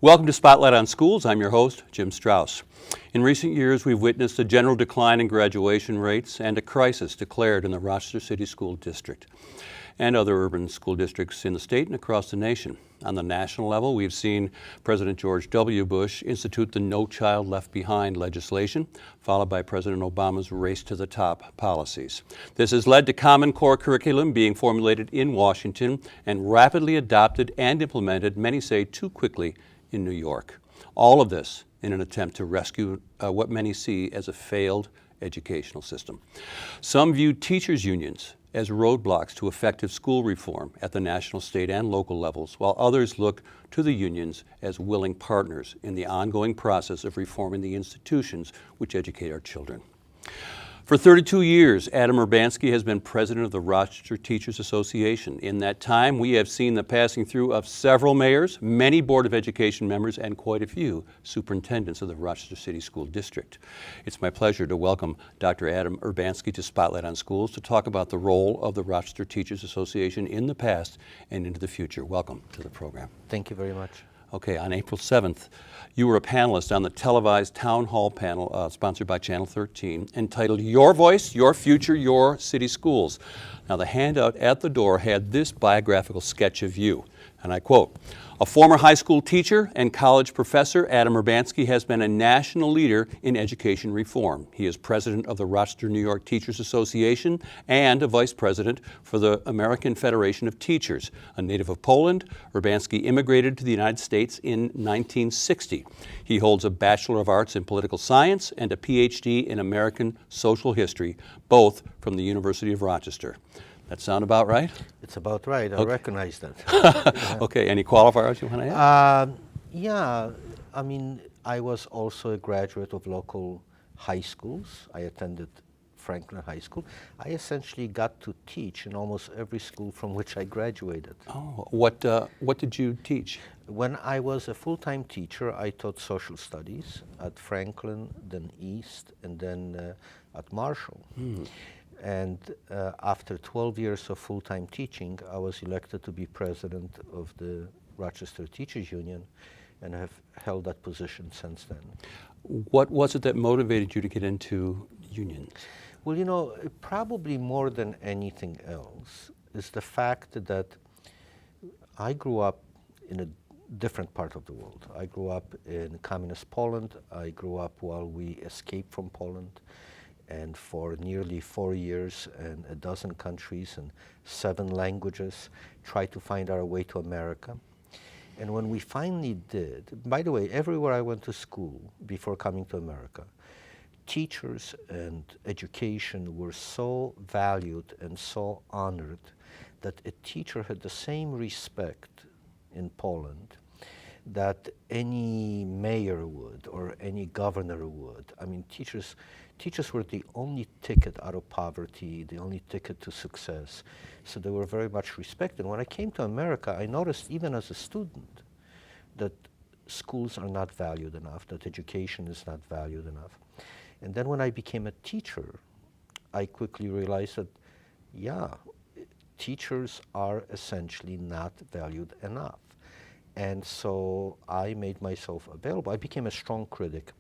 Welcome to Spotlight on Schools. I'm your host, Jim Strauss. In recent years, we've witnessed a general decline in graduation rates and a crisis declared in the Rochester City School District and other urban school districts in the state and across the nation. On the national level, we've seen President George W. Bush institute the No Child Left Behind legislation, followed by President Obama's Race to the Top policies. This has led to Common Core curriculum being formulated in Washington and rapidly adopted and implemented, many say too quickly, in New York. All of this in an attempt to rescue what many see as a failed educational system. Some view teachers' unions as roadblocks to effective school reform at the national, state, and local levels, while others look to the unions as willing partners in the ongoing process of reforming the institutions which educate our children. For 32 years, Adam Urbanski has been president of the Rochester Teachers Association. In that time, we have seen the passing through of several mayors, many Board of Education members, and quite a few superintendents of the Rochester City School District. It's my pleasure to welcome Dr. Adam Urbanski to Spotlight on Schools to talk about the role of the Rochester Teachers Association in the past and into the future. Welcome to the program. Thank you very much. Okay, on April 7th, you were a panelist on the televised town hall panel sponsored by Channel 13 entitled Your Voice, Your Future, Your City Schools. Now, the handout at the door had this biographical sketch of you, and I quote, "A former high school teacher and college professor, Adam Urbanski has been a national leader in education reform. He is president of the Rochester, New York Teachers Association and a vice president for the American Federation of Teachers. A native of Poland, Urbanski immigrated to the United States in 1960. He holds a Bachelor of Arts in Political Science and a PhD in American Social History, both from the University of Rochester." That sound about right? It's about right. I recognize that. Okay, any qualifiers you want to add? Yeah, I mean, I was also a graduate of local high schools. I attended Franklin High School. I essentially got to teach in almost every school from which I graduated. Oh, what did you teach? When I was a full-time teacher, I taught social studies at Franklin, then East, and then at Marshall. And after 12 years of full-time teaching, I was elected to be president of the Rochester Teachers Union and have held that position since then. What was it that motivated you to get into unions? Well, you know, probably more than anything else is the fact that I grew up in a different part of the world. I grew up in communist Poland. I grew up while we escaped from Poland. And for nearly 4 years in a dozen countries and 7 languages, tried to find our way to America. And when we finally did, by the way, everywhere I went to school before coming to America, teachers and education were so valued and so honored that a teacher had the same respect in Poland that any mayor would or any governor would. I mean, teachers were the only ticket out of poverty, the only ticket to success. So they were very much respected. When I came to America, I noticed even as a student that schools are not valued enough, that education is not valued enough. And then when I became a teacher, I quickly realized that, yeah, teachers are essentially not valued enough. And so I made myself available. I became a strong critic,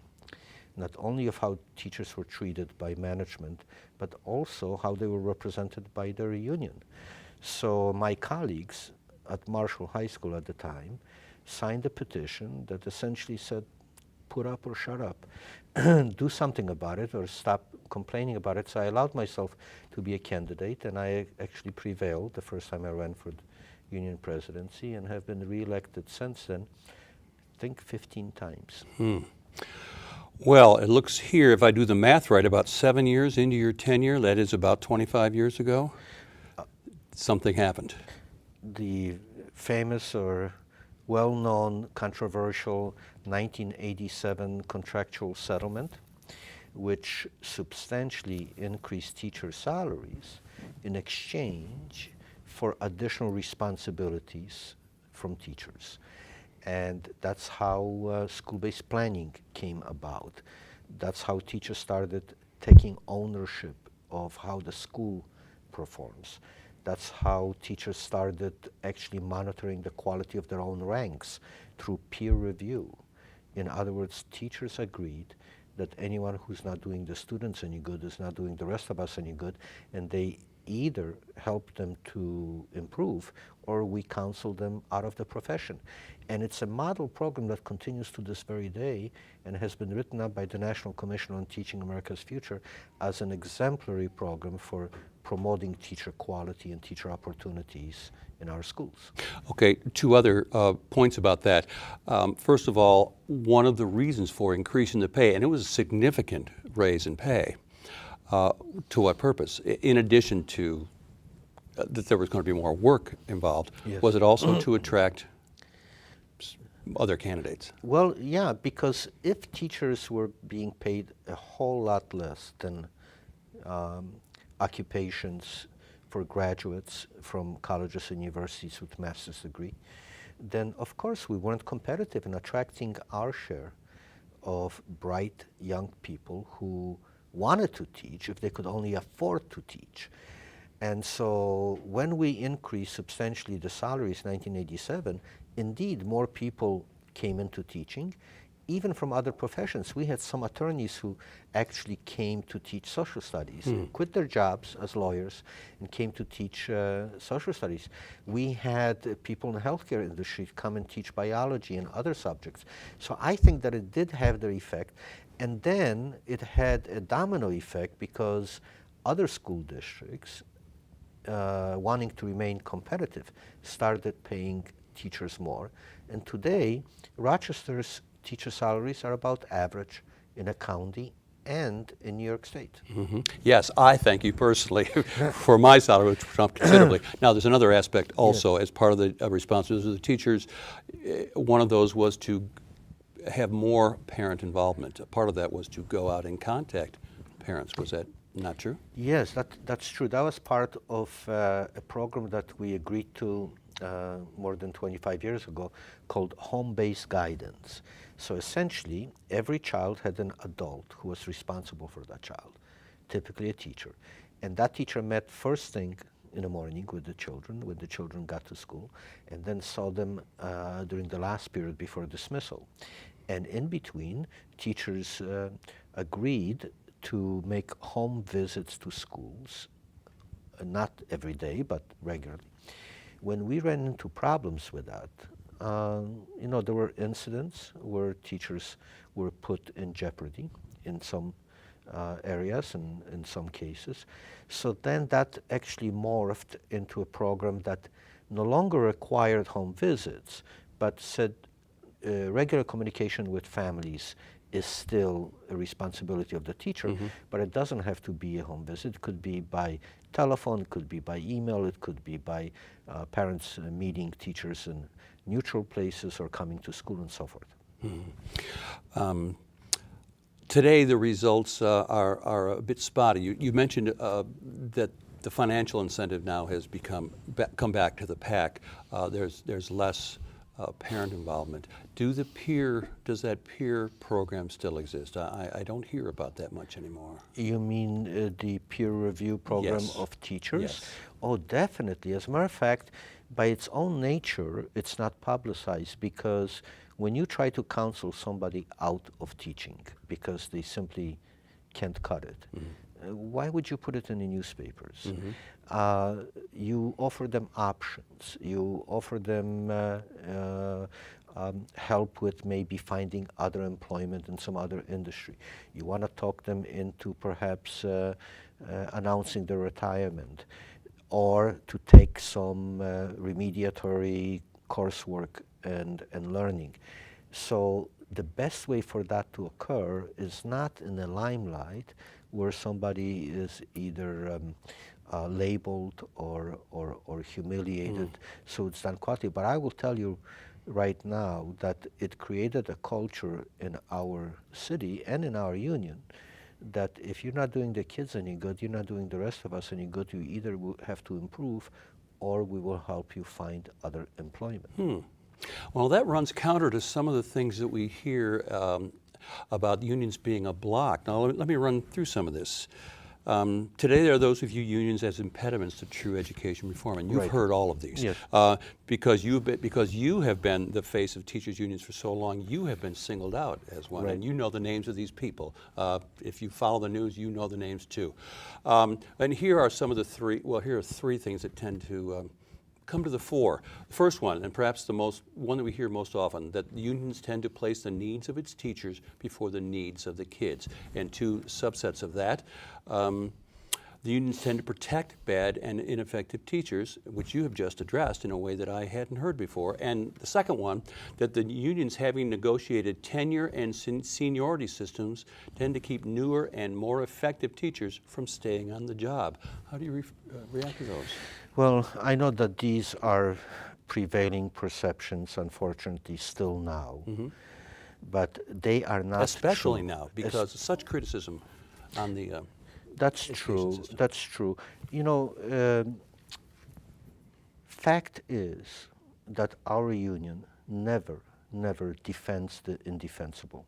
not only of how teachers were treated by management, but also how they were represented by their union. So my colleagues at Marshall High School at the time signed a petition that essentially said, put up or shut up. Do something about it or stop complaining about it. So I allowed myself to be a candidate, and I actually prevailed the first time I ran for the union presidency and have been re-elected since then, I think 15 times. Well, it looks here, if I do the math right, about 7 years into your tenure, that is about 25 years ago, something happened. The famous or well-known controversial 1987 contractual settlement, which substantially increased teacher salaries in exchange for additional responsibilities from teachers. And that's how school-based planning came about. That's how teachers started taking ownership of how the school performs. That's how teachers started actually monitoring the quality of their own ranks through peer review. In other words, teachers agreed that anyone who's not doing the students any good is not doing the rest of us any good, and they either help them to improve or we counsel them out of the profession. And it's a model program that continues to this very day and has been written up by the National Commission on Teaching America's Future as an exemplary program for promoting teacher quality and teacher opportunities in our schools. Okay, two other points about that. First of all, one of the reasons for increasing the pay, and it was a significant raise in pay, to what purpose? In addition to that there was going to be more work involved, Yes. was it also to attract other candidates? Well, yeah, because if teachers were being paid a whole lot less than occupations for graduates from colleges and universities with master's degree, then of course we weren't competitive in attracting our share of bright young people who wanted to teach if they could only afford to teach. And so when we increased substantially the salaries in 1987, indeed more people came into teaching, even from other professions. We had some attorneys who actually came to teach social studies, quit their jobs as lawyers and came to teach social studies. We had people in the healthcare industry come and teach biology and other subjects. So I think that it did have their effect. And then it had a domino effect because other school districts, wanting to remain competitive, started paying teachers more. And today, Rochester's teacher salaries are about average in a county and in New York State. Mm-hmm. Yes, I thank you personally for my salary, which went up considerably. Now, there's another aspect also as part of the responsibilities of the teachers. One of those was to have more parent involvement. Part of that was to go out and contact parents. Was that not true? Yes, that's true. That was part of a program that we agreed to more than 25 years ago called home-based guidance. So essentially, every child had an adult who was responsible for that child, typically a teacher. And that teacher met first thing in the morning with the children, when the children got to school, and then saw them during the last period before dismissal. And in between, teachers agreed to make home visits to schools, not every day, but regularly. When we ran into problems with that, there were incidents where teachers were put in jeopardy in some areas and in some cases. So then that actually morphed into a program that no longer required home visits, but said regular communication with families is still a responsibility of the teacher, but it doesn't have to be a home visit. It could be by telephone, it could be by email, it could be by parents meeting teachers in neutral places or coming to school and so forth. Today, the results are a bit spotty. You mentioned that the financial incentive now has come back to the pack. There's less parent involvement. Does that peer program still exist? I don't hear about that much anymore. You mean the peer review program Yes. of teachers? Yes. Oh, definitely. As a matter of fact, by its own nature, it's not publicized because when you try to counsel somebody out of teaching because they simply can't cut it, why would you put it in the newspapers? You offer them options. You offer them help with maybe finding other employment in some other industry. You want to talk them into perhaps announcing their retirement or to take some remediatory coursework and learning. So the best way for that to occur is not in the limelight where somebody is either labeled or humiliated, so it's done quietly. But I will tell you right now that it created a culture in our city and in our union that if you're not doing the kids any good, you're not doing the rest of us any good. You either will have to improve or we will help you find other employment. Well, that runs counter to some of the things that we hear about unions being a block. Now, let me run through some of this. Today, there are those who view unions as impediments to true education reform, and you've Right. heard all of these. Yes. Because you have been the face of teachers' unions for so long, you have been singled out as one, Right. and you know the names of these people. If you follow the news, you know the names too. And here are some of the three. Well, here are three things that tend to come to the fore. The first one, and perhaps the one that we hear most often, that unions tend to place the needs of its teachers before the needs of the kids. And two subsets of that. The unions tend to protect bad and ineffective teachers, which you have just addressed in a way that I hadn't heard before. And the second one, that the unions, having negotiated tenure and seniority systems, tend to keep newer and more effective teachers from staying on the job. How do you react to those? Well, I know that these are prevailing perceptions, unfortunately, still now, but they are not Especially true. now, because of such criticism on the That's education true. system. That's true. You know, fact is that our union never defends the indefensible.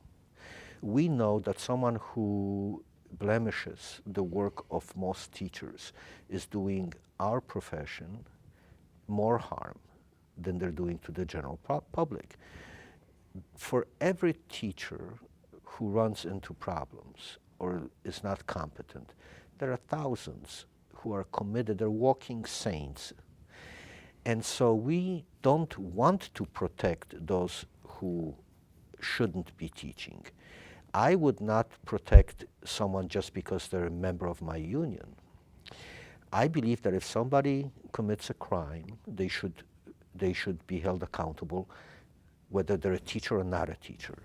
We know that someone who blemishes the work of most teachers is doing our profession more harm than they're doing to the general public. For every teacher who runs into problems or is not competent, there are thousands who are committed, they're walking saints. And so we don't want to protect those who shouldn't be teaching. I would not protect someone just because they're a member of my union. I believe that if somebody commits a crime, they should be held accountable, whether they're a teacher or not a teacher.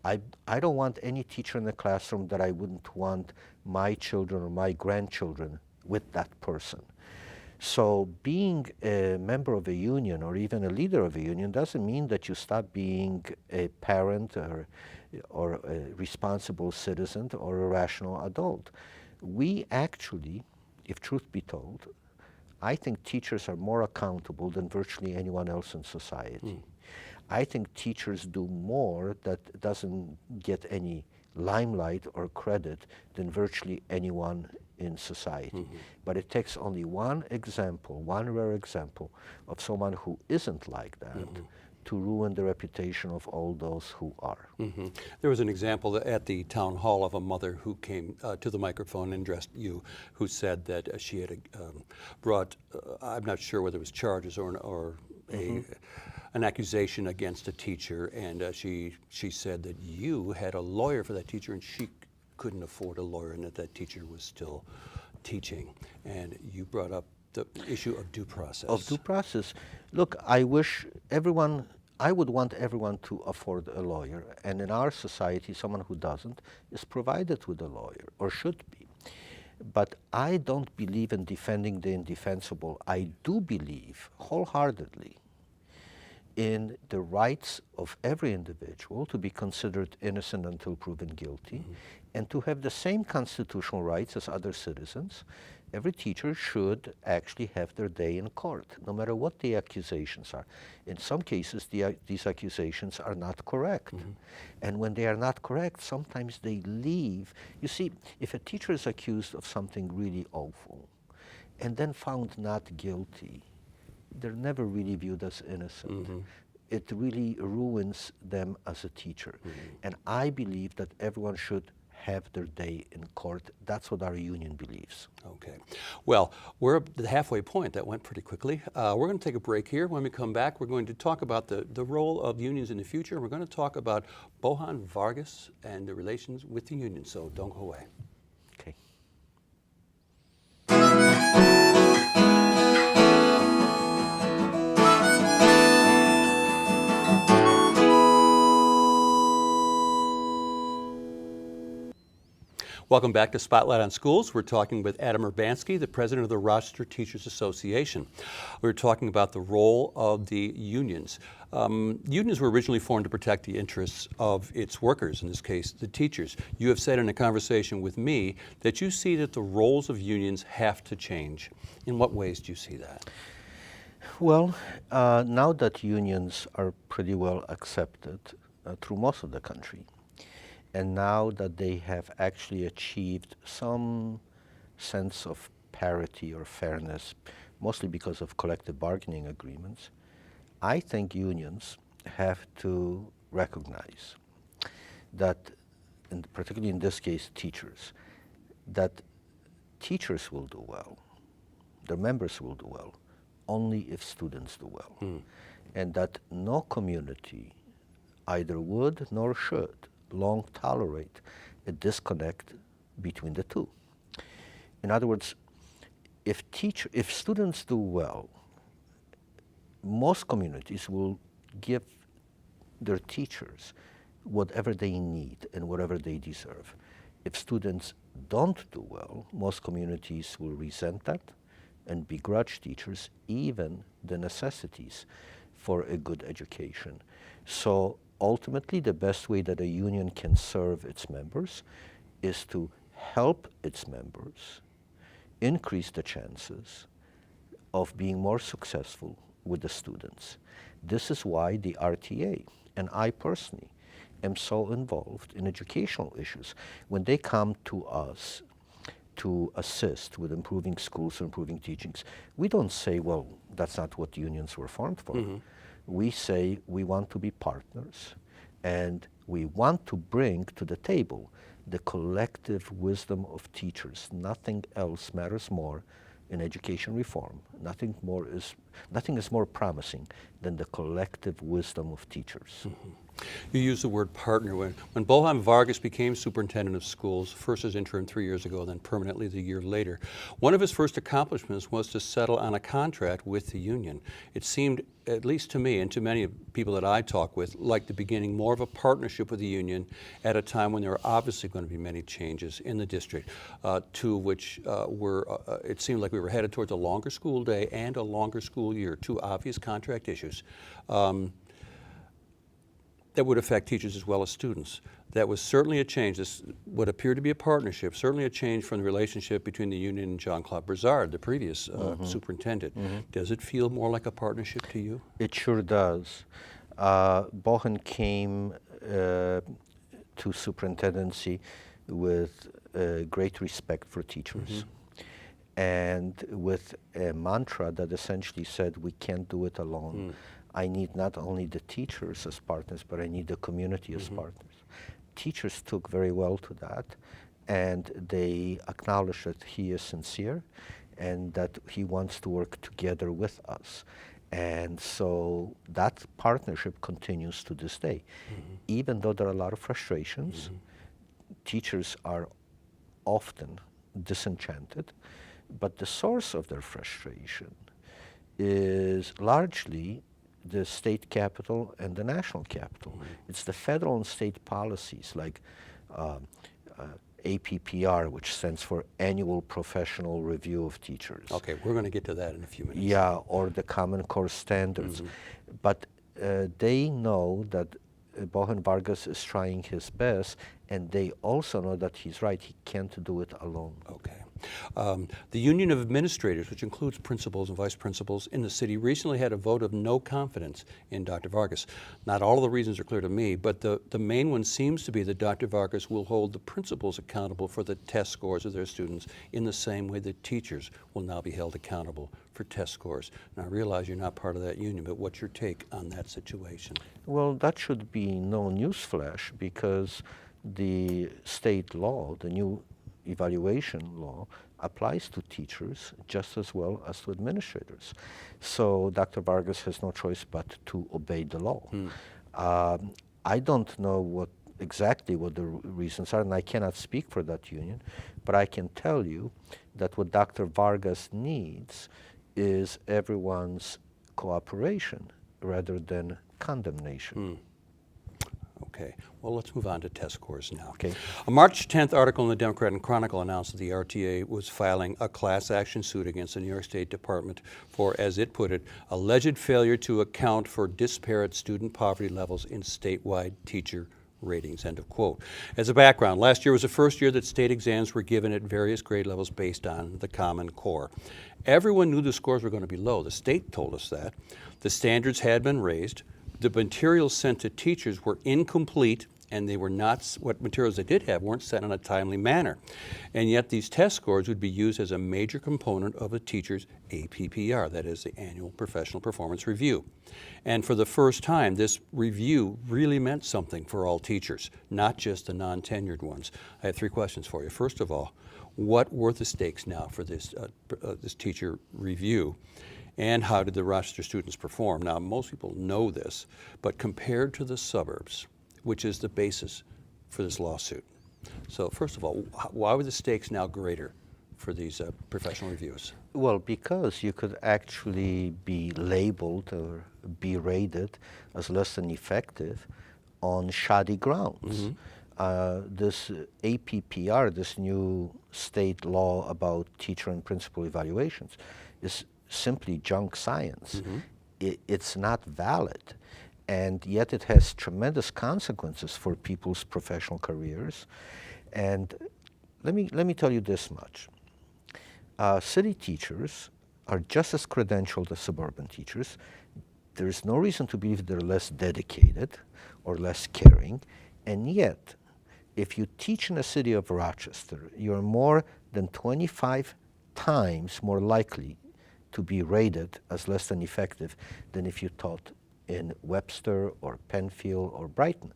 I don't want any teacher in the classroom that I wouldn't want my children or my grandchildren with that person. So being a member of a union or even a leader of a union doesn't mean that you stop being a parent or a responsible citizen or a rational adult. We actually, if truth be told, I think teachers are more accountable than virtually anyone else in society. I think teachers do more that doesn't get any limelight or credit than virtually anyone in society. But it takes only one example, one rare example of someone who isn't like that to ruin the reputation of all those who are. There was an example at the town hall of a mother who came to the microphone and addressed you, who said that she had brought, I'm not sure whether it was charges or an accusation against a teacher, and she said that you had a lawyer for that teacher and she couldn't afford a lawyer and that teacher was still teaching. And you brought up the issue of due process. Of due process. Look, I would want everyone to afford a lawyer, and in our society, someone who doesn't is provided with a lawyer, or should be. But I don't believe in defending the indefensible. I do believe wholeheartedly in the rights of every individual to be considered innocent until proven guilty, and to have the same constitutional rights as other citizens. Every teacher should actually have their day in court, no matter what the accusations are. In some cases, these accusations are not correct. And when they are not correct, sometimes they leave. You see, if a teacher is accused of something really awful and then found not guilty, they're never really viewed as innocent. It really ruins them as a teacher. And I believe that everyone should have their day in court. That's what our union believes. Okay. Well, we're at the halfway point. That went pretty quickly. We're going to take a break here. When we come back, we're going to talk about the role of unions in the future. We're going to talk about Bojan Vargas and the relations with the union. So don't go away. Okay. Welcome back to Spotlight on Schools. We're talking with Adam Urbanski, the president of the Rochester Teachers Association. We're talking about the role of the unions. Unions were originally formed to protect the interests of its workers, in this case, the teachers. You have said in a conversation with me that you see that the roles of unions have to change. In what ways do you see that? Well, now that unions are pretty well accepted through most of the country, and now that they have actually achieved some sense of parity or fairness, mostly because of collective bargaining agreements, I think unions have to recognize that, and particularly in this case teachers, that teachers will do well, their members will do well, only if students do well. And that no community either would nor should long tolerate a disconnect between the two. In other words, if students do well, most communities will give their teachers whatever they need and whatever they deserve. If students don't do well, most communities will resent that and begrudge teachers even the necessities for a good education. So ultimately, the best way that a union can serve its members is to help its members increase the chances of being more successful with the students. This is why the RTA, and I personally, am so involved in educational issues. When they come to us to assist with improving schools, improving teachings, we don't say, well, that's not what unions were formed for. We say we want to be partners, and we want to bring to the table the collective wisdom of teachers. Nothing else matters more in education reform. Nothing is more promising than the collective wisdom of teachers. You use the word partner. When Bohan Vargas became superintendent of schools, first as interim 3 years ago, then permanently the year later, one of his first accomplishments was to settle on a contract with the union. It seemed, at least to me and to many people that I talk with, like the beginning more of a partnership with the union at a time when there are obviously going to be many changes in the district, two of which it seemed like we were headed towards a longer school day and a longer school year, two obvious contract issues. That would affect teachers as well as students. That was certainly a change. This would appear to be a partnership, certainly a change from the relationship between the union and Jean-Claude Brizard, the previous superintendent. Does it feel more like a partnership to you? It sure does. Bohan came to superintendency with great respect for teachers and with a mantra that essentially said, we can't do it alone. I need not only the teachers as partners, but I need the community as partners. Teachers took very well to that, and they acknowledged that he is sincere and that he wants to work together with us. And so that partnership continues to this day. Even though there are a lot of frustrations, teachers are often disenchanted, but the source of their frustration is largely the state capital and the national capital. It's the federal and state policies like APPR, which stands for Annual Professional Review of Teachers. Okay, we're going to get to that in a few minutes. Yeah, or the Common Core Standards. But they know that Bohan Vargas is trying his best, and they also know that he's right. He can't do it alone. Okay. The Union of Administrators, which includes principals and vice principals in the city, recently had a vote of no confidence in Dr. Vargas. Not all of the reasons are clear to me, but the main one seems to be that Dr. Vargas will hold the principals accountable for the test scores of their students in the same way that teachers will now be held accountable for test scores. Now, I realize you're not part of that union, but what's your take on that situation? Well, that should be no newsflash, because the state law, the new evaluation law, applies to teachers just as well as to administrators. So Dr. Vargas has no choice but to obey the law. I don't know exactly what the reasons are, and I cannot speak for that union, but I can tell you that what Dr. Vargas needs is everyone's cooperation rather than condemnation. Okay, well, let's move on to test scores now. Okay. A March 10th article in the Democrat and Chronicle announced that the RTA was filing a class action suit against the New York State Department for, as it put it, alleged failure to account for disparate student poverty levels in statewide teacher ratings, end of quote. As a background, last year was the first year that state exams were given at various grade levels based on the Common Core. Everyone knew the scores were going to be low. The state told us that. The standards had been raised. The materials sent to teachers were incomplete and they were not, what materials they did have weren't set in a timely manner. And yet these test scores would be used as a major component of a teacher's APPR, that is the Annual Professional Performance Review. And for the first time, this review really meant something for all teachers, not just the non-tenured ones. I have 3 questions for you. First of all, what were the stakes now for this teacher review? And how did the Rochester students perform? Now, most people know this, but compared to the suburbs, which is the basis for this lawsuit. So first of all, why were the stakes now greater for these professional reviews? Well, because you could actually be labeled or be rated as less than effective on shoddy grounds. This APPR, this new state law about teacher and principal evaluations, is simply junk science. It's not valid. And yet it has tremendous consequences for people's professional careers. And let me tell you this much. City teachers are just as credentialed as suburban teachers. There is no reason to believe they're less dedicated or less caring. And yet, if you teach in a city of Rochester, you're more than 25 times more likely to be rated as less than effective than if you taught in Webster or Penfield or Brighton.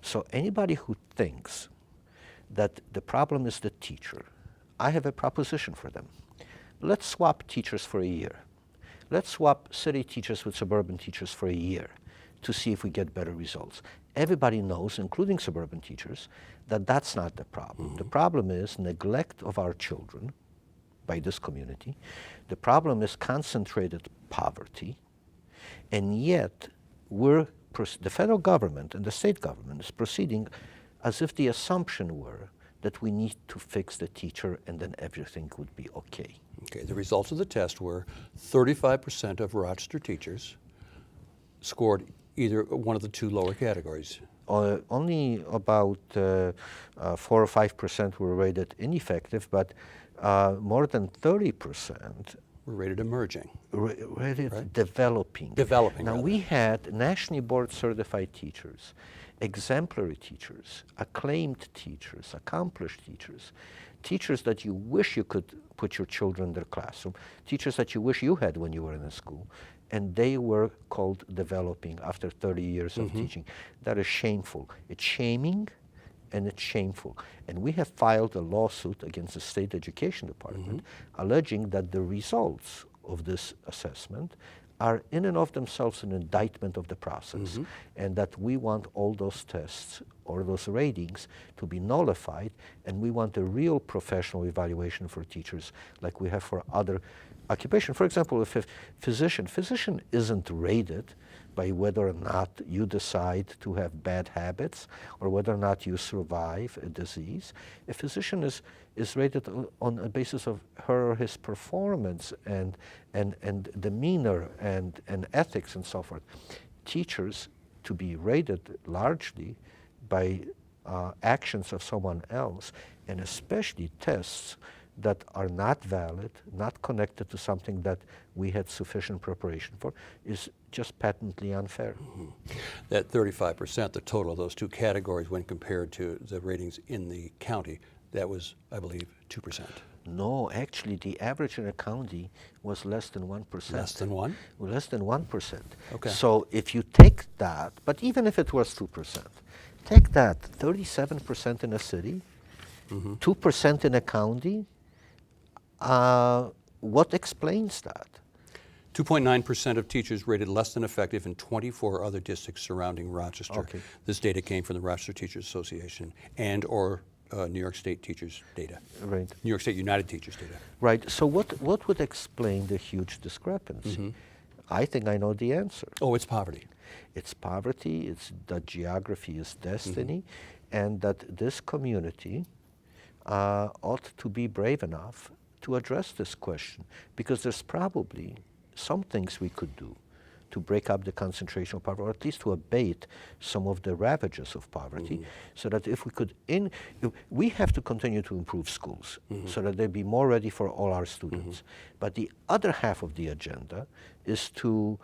So anybody who thinks that the problem is the teacher, I have a proposition for them. Let's swap teachers for a year. Let's swap city teachers with suburban teachers for a year to see if we get better results. Everybody knows, including suburban teachers, that that's not the problem. The problem is neglect of our children by this community. The problem is concentrated poverty. And yet, the federal government and the state government is proceeding as if the assumption were that we need to fix the teacher and then everything would be okay. Okay, the results of the test were 35% of Rochester teachers scored either one of the 2 lower categories. Only about 4 or 5% were rated ineffective, but more than 30% Were rated emerging. Rated right? developing. Now rather. we had nationally board certified teachers, exemplary teachers, acclaimed teachers, accomplished teachers, teachers that you wish you could put your children in their classroom, teachers that you wish you had when you were in a school, and they were called developing after 30 years of teaching. That is shameful. It's shaming and it's shameful. And we have filed a lawsuit against the state education department alleging that the results of this assessment are in and of themselves an indictment of the process, and that we want all those tests or those ratings to be nullified, and we want a real professional evaluation for teachers like we have for other occupations. For example, if a physician isn't rated by whether or not you decide to have bad habits or whether or not you survive a disease. A physician is rated on a basis of her or his performance and demeanor and ethics and so forth. Teachers to be rated largely by actions of someone else, and especially tests that are not valid, not connected to something that we had sufficient preparation for, is just patently unfair. That 35%, the total of those 2 categories when compared to the ratings in the county, that was, I believe, 2%. No, actually, the average in the county was less than 1%. Less than 1? Less than 1%. Okay. So if you take that, but even if it was 2%, take that, 37% in a city, 2% in a county, what explains that? 2.9% of teachers rated less than effective in 24 other districts surrounding Rochester. Okay. This data came from the Rochester Teachers Association and or New York State teachers data. Right. New York State United Teachers data. Right. So what would explain the huge discrepancy? I think I know the answer. Oh, it's poverty. It's poverty, it's that geography is destiny, and that this community ought to be brave enough to address this question, because there's probably some things we could do to break up the concentration of poverty, or at least to abate some of the ravages of poverty, so that if we could, we have to continue to improve schools so that they be more ready for all our students. But the other half of the agenda is to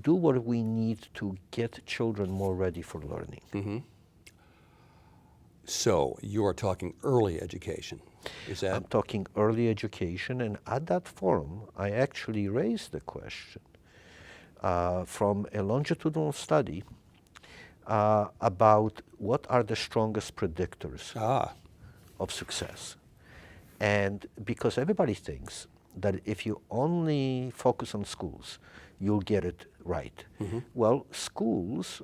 do what we need to get children more ready for learning. So you are talking early education. Is that? I'm talking early education, and at that forum, I actually raised the question from a longitudinal study about what are the strongest predictors of success. And because everybody thinks that if you only focus on schools, you'll get it right. Well, schools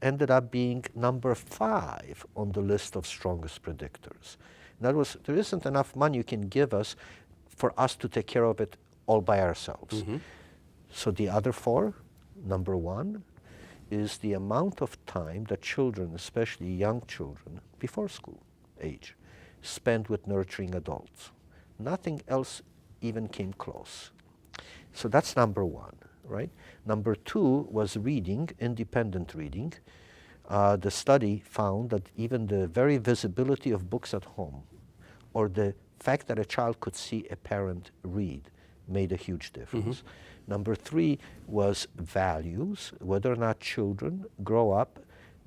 ended up being number 5 on the list of strongest predictors. In other words, there isn't enough money you can give us for us to take care of it all by ourselves. So the other 4, number 1, is the amount of time that children, especially young children, before school age, spend with nurturing adults. Nothing else even came close. So that's number 1, right? Number 2 was reading, independent reading. The study found that even the very visibility of books at home, or the fact that a child could see a parent read, made a huge difference. Number 3 was values, whether or not children grow up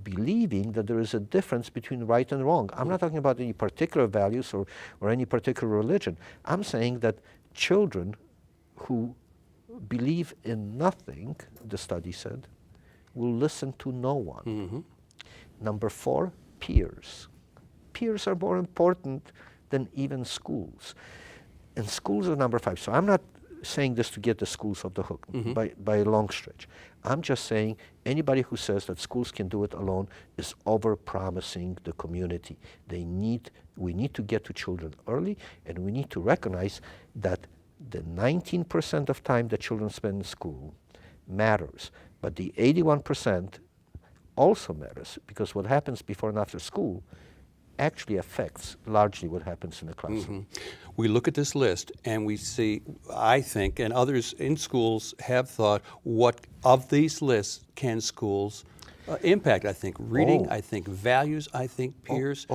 believing that there is a difference between right and wrong. I'm not talking about any particular values or any particular religion. I'm saying that children who believe in nothing, the study said, will listen to no one. Number 4, peers. Peers are more important than even schools. And schools are number 5. So I'm not saying this to get the schools off the hook by a long stretch. I'm just saying anybody who says that schools can do it alone is over-promising the community. We need to get to children early, and we need to recognize that the 19% of time that children spend in school matters, but the 81% also matters, because what happens before and after school actually affects largely what happens in the classroom. We look at this list and we see, I think, and others in schools have thought, what of these lists can schools impact? I think reading, I think values, I think peers.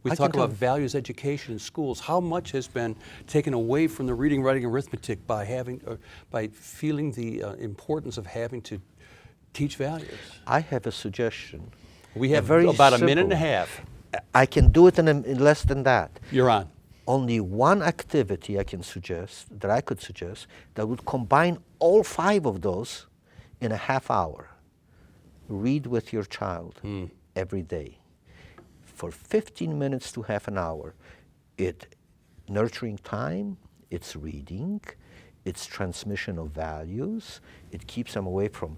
We talk about values education in schools. How much has been taken away from the reading, writing, arithmetic by feeling the importance of having to teach values? I have a suggestion. We have about a minute and a half. I can do it in less than that. You're on. Only one activity I could suggest that would combine all 5 of those in a half hour. Read with your child every day. For 15 minutes to half an hour. It's nurturing time, it's reading, it's transmission of values, it keeps them away from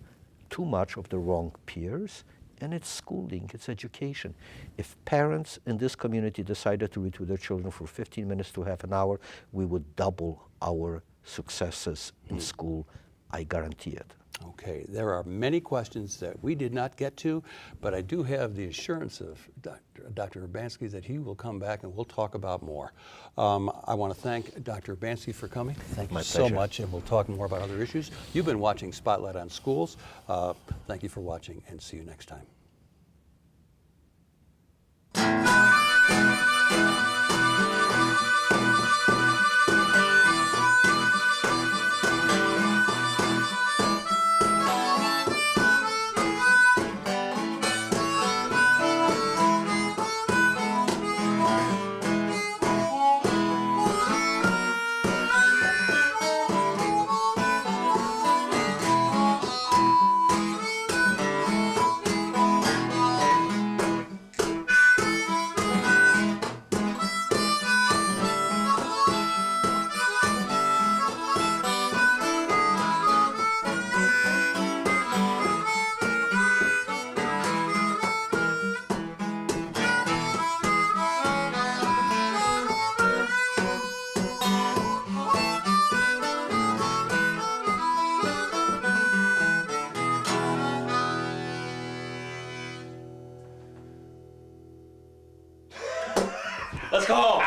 too much of the wrong peers, and it's schooling, it's education. If parents in this community decided to read to their children for 15 minutes to half an hour, we would double our successes in school. I guarantee it. Okay, there are many questions that we did not get to, but I do have the assurance of Dr. Urbanski that he will come back and we'll talk about more. I want to thank Dr. Urbanski for coming. Thank you so much, and we'll talk more about other issues. You've been watching Spotlight on Schools. Thank you for watching, and see you next time. Let's go.